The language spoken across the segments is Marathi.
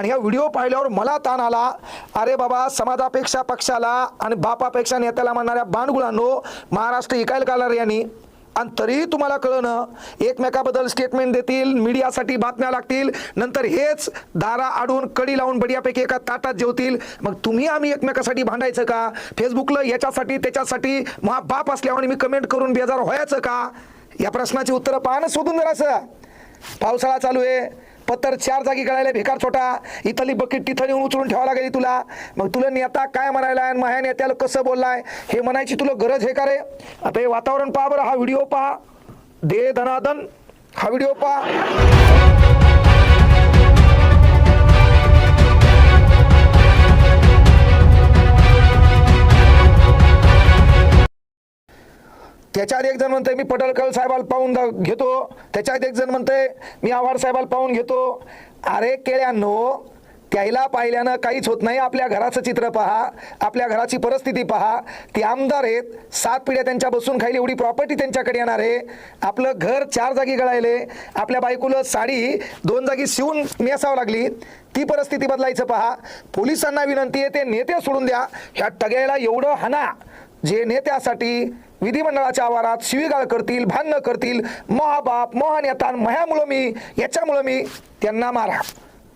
आणि ह्या व्हिडिओ पाहिल्यावर मला ताण आला, अरे बाबा समाजापेक्षा पक्षाला आणि बापापेक्षा नेत्याला म्हणणाऱ्या बांडगुळांनो, महाराष्ट्र इकायला काढणार यांनी, आणि तरी तुम्हाला कळणं, एकमेकाबद्दल स्टेटमेंट देतील, मीडियासाठी बातम्या लागतील, नंतर हेच दारा आडून कडी लावून बढियापैकी एका ताटात जेवतील. मग तुम्ही आम्ही एकमेकासाठी भांडायचं का? फेसबुकला याच्यासाठी त्याच्यासाठी बाप असल्यावर मी कमेंट करून बेजार व्हायचं का? या प्रश्नाची उत्तरं पाहणं सोडून जरासं. पावसाळा चालू आहे, पत्तर 4 जागी गळायला भिकार छोटा, इथली बकेट तिथं नेऊन उचलून ठेवा लागेल तुला. मग तुला नेता काय म्हणायला आणि माझ्या नेत्याला कसं बोललाय हे म्हणायची तुला गरज आहे का रे? आता हे वातावरण पहा बरं, हा व्हिडिओ पहा, दे धनादन, हा व्हिडिओ पहा. त्याच्यात एक जण म्हणते मी पडळकर साहेबाला पाहून घेतो, त्याच्यात एक जण म्हणते मी आव्हाड साहेबाला पाहून घेतो. अरे केळ्यांनो, त्याला पाहिल्यानं काहीच होत नाही. आपल्या घराचं चित्र पहा, आपल्या घराची परिस्थिती पहा. ते आमदार आहेत, 7 पिढ्या त्यांच्या बसून खायला एवढी प्रॉपर्टी त्यांच्याकडे येणार आहे. आपलं घर 4 जागी गळायले, आपल्या बायकोला साडी 2 जागी शिवून नेसावं लागली. ती परिस्थिती बदलायचं पहा. पोलिसांना विनंती आहे, ते नेते सोडून द्या. ह्या टग्याला एवढं हाना जे नेत्यासाठी विधिमंडळाच्या आवारात शिवीगाळ करतील, भांडणं करतील, महाबाप महानेता माझ्यामुळं मी, याच्यामुळं मी, त्यांना मारा.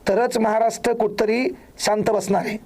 तरच महाराष्ट्र कुठतरी शांत बसणार आहे.